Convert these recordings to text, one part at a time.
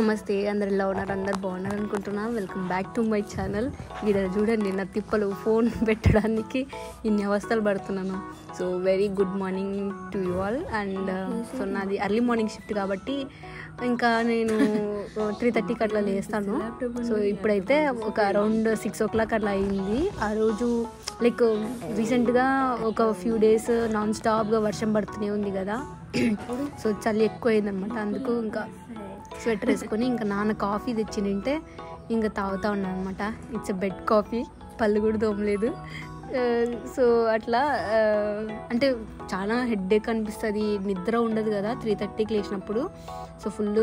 నమస్తే, అందరు ఎలా ఉన్నారు? అందరు బాగున్నారు అనుకుంటున్నా. Welcome back to my channel. ఇక్కడ చూడండి నా తిప్పలు, ఫోన్ పెట్టడానికి ఇన్ని అవస్థలు పడుతున్నాను. So very good morning to you all. And so నాది ఎర్లీ మార్నింగ్ షిఫ్ట్ కాబట్టి ఇంకా నేను 3:30కి అట్లా లేస్తాను. సో ఇప్పుడైతే ఒక అరౌండ్ 6 o'clock అట్లా అయింది. ఆ రోజు లైక్ రీసెంట్గా ఒక ఫ్యూ డేస్ నాన్ స్టాప్గా వర్షం పడుతూనే ఉంది కదా, సో చలి ఎక్కువ అయిందనమాట. అందుకు ఇంకా స్వెటర్ వేసుకొని ఇంకా నాన్న కాఫీ తెచ్చి తింటే ఇంకా తాగుతూ ఉన్నాను అనమాట. ఇట్స్ బెడ్ కాఫీ, పళ్ళు కూడా తోమలేదు. సో అట్లా అంటే చాలా హెడ్ఏక్ అనిపిస్తుంది, నిద్ర ఉండదు కదా 3:30కి లేచినప్పుడు. సో ఫుల్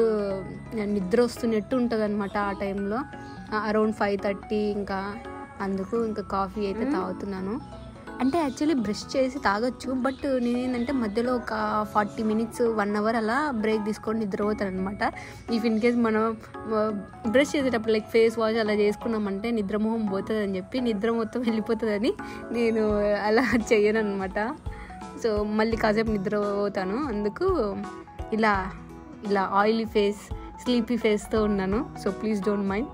నిద్ర వస్తున్నట్టు ఉంటుంది అనమాట ఆ టైంలో, అరౌండ్ 5:30. ఇంకా అందుకు ఇంకా కాఫీ అయితే తాగుతున్నాను. అంటే యాక్చువల్లీ బ్రష్ చేసి తాగొచ్చు, బట్ నేనేంటంటే మధ్యలో ఒక 40 minutes 1 hour అలా బ్రేక్ తీసుకొని నిద్రపోతాను అనమాట. ఇఫ్ ఇన్ కేస్ మనం బ్రష్ చేసేటప్పుడు లైక్ ఫేస్ వాష్ అలా చేసుకున్నామంటే నిద్రమోహం పోతుంది అని చెప్పి, నిద్ర మొత్తం వెళ్ళిపోతుందని నేను అలా చేయను అనమాట. సో మళ్ళీ కాసేపు నిద్రపోతాను. అందుకు ఇలా ఆయిలీ ఫేస్, స్లీపీ ఫేస్తో ఉన్నాను. So please don't mind.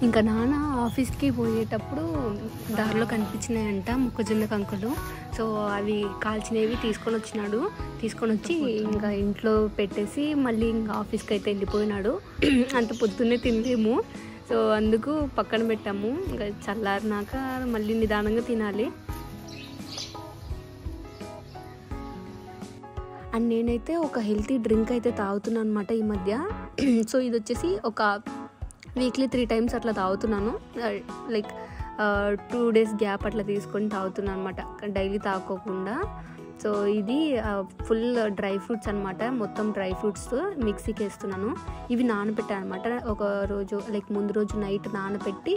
ఇంకా నాన్న ఆఫీస్కి పోయేటప్పుడు దారిలో కనిపించినాయంట మొక్కజొన్న కంకులు. సో అవి కాల్చినవి తీసుకొని వచ్చి ఇంకా ఇంట్లో పెట్టేసి మళ్ళీ ఇంకా ఆఫీస్కి అయితే వెళ్ళిపోయినాడు. అంత పొద్దున్నే తినలేము, సో అందుకు పక్కన పెట్టాము. ఇంకా చల్లారినాక మళ్ళీ నిదానంగా తినాలి. అండ్ నేనైతే ఒక హెల్తీ డ్రింక్ అయితే తాగుతున్నాను అనమాట ఈ మధ్య. సో ఇది వచ్చేసి ఒక వీక్లీ 3 times అట్లా తాగుతున్నాను. లైక్ 2 days గ్యాప్ అట్లా తీసుకొని తాగుతున్నాను అనమాట, డైలీ తాగకోకుండా. సో ఇది ఫుల్ డ్రై ఫ్రూట్స్ అనమాట, మొత్తం డ్రై ఫ్రూట్స్ మిక్సీకి వేస్తున్నాను. ఇవి నానబెట్టాను అనమాట ఒక రోజు, లైక్ ముందు రోజు నైట్ నానబెట్టి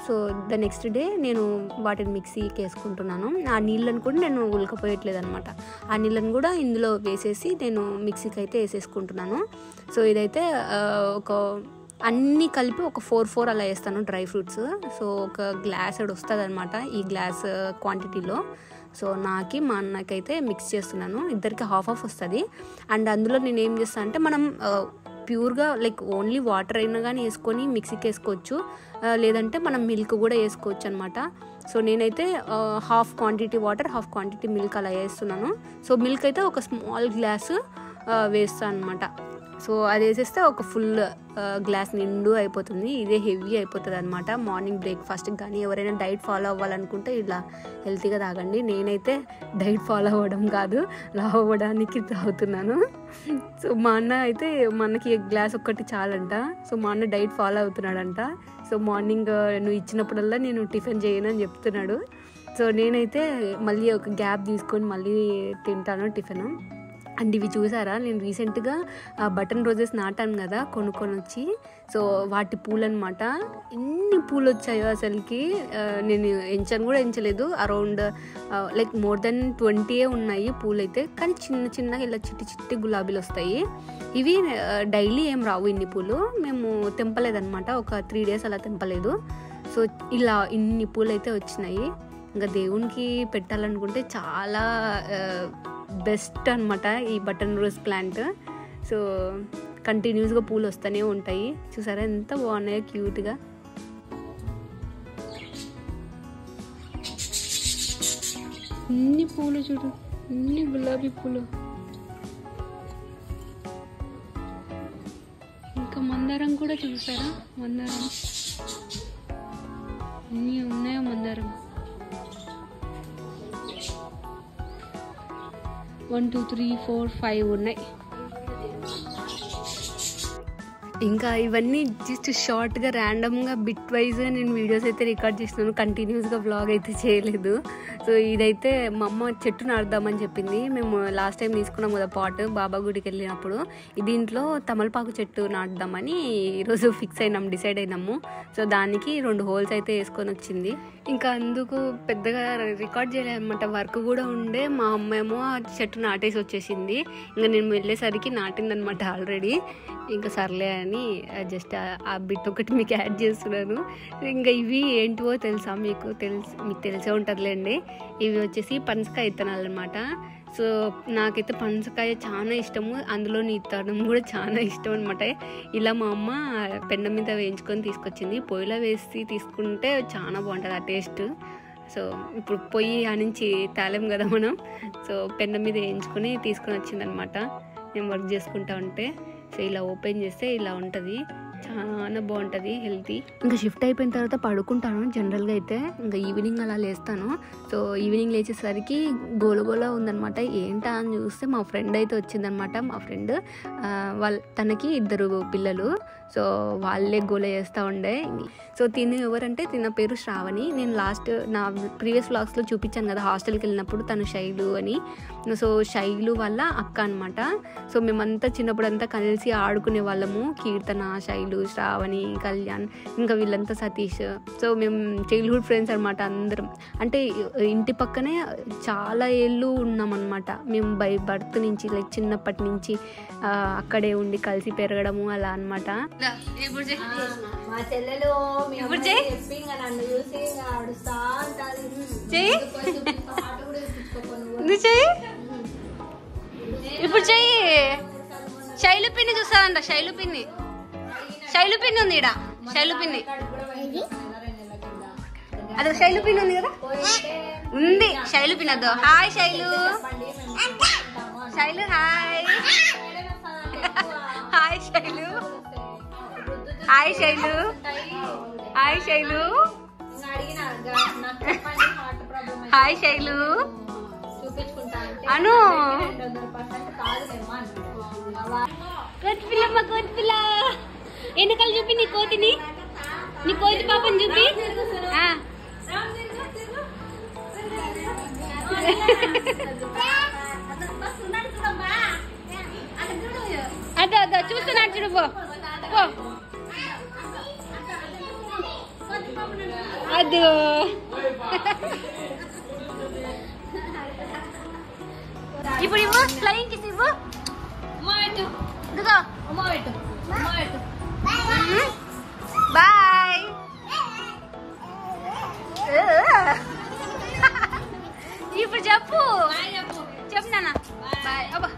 సో ద నెక్స్ట్ డే నేను వాటిని మిక్సీకి వేసుకుంటున్నాను. ఆ నీళ్ళని కూడా నేను ఉలకపోయట్లేదు అనమాట, ఆ నీళ్ళని కూడా ఇందులో వేసేసి నేను మిక్సీకి అయితే వేసేసుకుంటున్నాను. సో ఇదైతే ఒక అన్నీ కలిపి ఒక 4 అలా వేస్తాను డ్రై ఫ్రూట్స్. సో ఒక గ్లాస్ వస్తుంది అనమాట ఈ గ్లాస్ క్వాంటిటీలో. సో నాకి మా అన్నకైతే మిక్స్ చేస్తున్నాను, ఇద్దరికి హాఫ్ వస్తుంది. అండ్ అందులో నేను ఏం చేస్తాను అంటే, మనం ప్యూర్గా లైక్ ఓన్లీ వాటర్ అయినా కానీ వేసుకొని మిక్సీకి వేసుకోవచ్చు, లేదంటే మనం మిల్క్ కూడా వేసుకోవచ్చు అనమాట. సో నేనైతే half quantity water, half quantity milk అలా వేస్తున్నాను. సో మిల్క్ అయితే ఒక స్మాల్ గ్లాస్ వేస్తాను అనమాట. సో అది వేసేస్తే ఒక ఫుల్ గ్లాస్ నిండు అయిపోతుంది. ఇదే హెవీ అయిపోతుంది అనమాట మార్నింగ్ బ్రేక్ఫాస్ట్కి. కానీ ఎవరైనా డైట్ ఫాలో అవ్వాలనుకుంటే ఇలా హెల్తీగా తాగండి. నేనైతే డైట్ ఫాలో అవ్వడం కాదు, లావ్ అవ్వడానికి తాగుతున్నాను. సో మా అన్నకి గ్లాస్ ఒక్కటి చాలంట. సో మా అన్న డైట్ ఫాలో అవుతున్నాడంట. సో మార్నింగ్ నువ్వు ఇచ్చినప్పుడల్లా నేను టిఫిన్ చేయను అని చెప్తున్నాడు. సో నేనైతే మళ్ళీ ఒక గ్యాప్ తీసుకొని మళ్ళీ తింటాను టిఫిన్. అండ్ ఇవి చూసారా, నేను రీసెంట్గా బటన్ రోజెస్ నాటాను కదా కొనుక్కొని వచ్చి. సో వాటి పూలు అనమాట, ఎన్ని పూలు వచ్చాయో అసలుకి నేను ఎంచలేదు. అరౌండ్ లైక్ more than 20 ఉన్నాయి పూలు అయితే. కానీ చిన్నగా ఇలా చిట్టి గులాబీలు వస్తాయి. ఇవి డైలీ ఏం రావు ఇన్ని పూలు, మేము తెంపలేదన్నమాట, ఒక 3 days అలా తెంపలేదు. సో ఇలా ఇన్ని పూలు అయితే వచ్చినాయి. ఇంకా దేవునికి పెట్టాలనుకుంటే చాలా బెస్ట్ అనమాట ఈ బటన్ రోజ్ ప్లాంట్. సో కంటిన్యూస్గా పూలు వస్తూనే ఉంటాయి. చూసారా ఎంత బాగున్నాయో క్యూట్గా. ఇన్ని పూలు చూడు, ఇన్ని గులాబీ పూలు. ఇంకా మందారం కూడా చూసారా, మందారం ఎన్ని ఉన్నాయో మందారం. 1 2 3 4 5 ఉన్నాయి. ఇంకా ఇవన్నీ జస్ట్ షార్ట్గా ర్యాండమ్గా బిట్ వైజ్గా నేను వీడియోస్ అయితే రికార్డ్ చేస్తున్నాను, కంటిన్యూస్గా వ్లాగ్ అయితే చేయలేదు. సో ఇదైతే మా అమ్మ చెట్టు నాటుదామని చెప్పింది. మేము లాస్ట్ టైం తీసుకున్నాం కదా పాట్, బాబా గుడికి వెళ్ళినప్పుడు. దీంట్లో తమలపాకు చెట్టు నాటుదామని ఈరోజు డిసైడ్ అయినాము. సో దానికి 2 holes అయితే వేసుకొని వచ్చింది. ఇంకా అందుకు పెద్దగా రికార్డ్ చేయలేదన్నమాట, వర్క్ కూడా ఉండే. మా అమ్మ ఏమో ఆ చెట్టు నాటేసి వచ్చేసింది. ఇంకా నేను వెళ్ళేసరికి నాటిందనమాట ఆల్రెడీ. ఇంకా సర్లే అని జస్ట్ ఆ బిట్ ఒకటి మీకు యాడ్ చేస్తున్నాను. ఇంకా ఇవి ఏంటివో తెలుసా మీకు తెలిసే ఉంటుందిలేండి. ఇవి వచ్చేసి పనసకాయ విత్తనాలు అనమాట. సో నాకైతే పనసకాయ చాలా ఇష్టము, అందులో నీ తరం కూడా చాలా ఇష్టం అనమాట. ఇలా మా అమ్మ పెండ మీద వేయించుకొని తీసుకొచ్చింది. పొయ్యిలో వేసి తీసుకుంటే చాలా బాగుంటుంది ఆ టేస్ట్. సో ఇప్పుడు పొయ్యి ఆనించి తాలేం కదా మనం, సో పెండ మీద వేయించుకొని తీసుకొని వచ్చిందనమాట. నేను వర్క్ చేసుకుంటా ఉంటే సో ఇలా ఓపెన్ చేస్తే ఇలా ఉంటుంది, చాలా బాగుంటుంది, హెల్తీ. ఇంకా షిఫ్ట్ అయిపోయిన తర్వాత పడుకుంటాను జనరల్గా అయితే. ఇంకా ఈవినింగ్ అలా లేస్తాను. సో ఈవినింగ్ లేచేసరికి గోలగోల ఉందనమాట. ఏంటా అని చూస్తే మా ఫ్రెండ్ అయితే వచ్చిందనమాట. మా ఫ్రెండ్ తనకి 2 పిల్లలు. సో వాళ్ళే గోల చేస్తూ ఉండే. సో తిని ఎవరంటే తిన పేరు శ్రావణి. నేను నా ప్రీవియస్ వ్లాగ్స్లో చూపించాను కదా హాస్టల్కి వెళ్ళినప్పుడు, తను శైలు అని. సో శైలు వాళ్ళ అక్క అనమాట. సో మేమంతా చిన్నప్పుడు అంతా కలిసి ఆడుకునే వాళ్ళము, కీర్తన, శైలు, శ్రావణి, కళ్యాణ్, ఇంకా వీళ్ళంతా సతీష్. సో మేము చైల్డ్హుడ్ ఫ్రెండ్స్ అనమాట అందరం. అంటే ఇంటి పక్కనే చాలా ఏళ్ళు ఉన్నామన్నమాట మేము, బై బర్త్ నుంచి, లైక్ చిన్నప్పటి నుంచి అక్కడే ఉండి కలిసి పెరగడము అలా అనమాట. మా చెల్లెలు నన్ను చూసి ఆడుస్తా ఇప్పుడు చెయ్యి. శైలు పిన్ని చూస్తారంట, శైలు పిన్ని ఉంది ఇడ. శైలు పిన్ని అదో శైలు పిన్ని ఉంది కదా, ఉంది శైలు పిన్ని. అదో hi Shailu. Shailu hi. Hi Shailu. Hi Shailu. Hi Shailu. Hi Shailu. అను కోతి పిల్లమ్మ, కోతి పిల్ల. ఎన్నికలు చూపి నీ కోతిని, నీ కోతి పాపని చూపి. అదో అదో చూస్తున్నాడు చూడు. పో అదో. ఇప్పుడు ఇవ్వు, ఫ్లయింగ్ కిస్ ఇవ్వు. బాయ్. ఇప్పుడు చెప్పు నాన్న. బాయ్. అబ్బా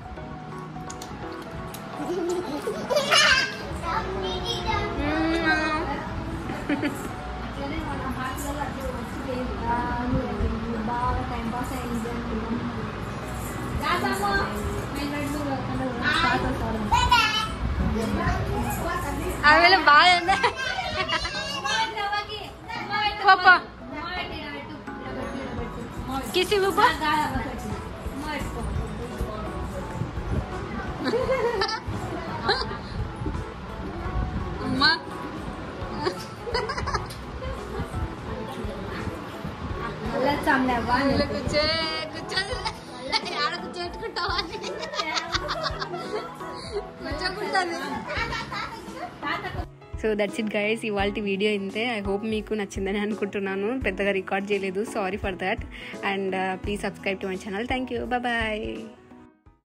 అవి బాగా పాపా కిసి బాబా. అమ్మా సో దట్స్ ఇట్ గైస్, ఇవాళ వీడియో ఇంతే. ఐ హోప్ మీకు నచ్చిందని అనుకుంటున్నాను. పెద్దగా రికార్డ్ చేయలేదు, sorry for that. And please subscribe to my channel. Thank you, bye.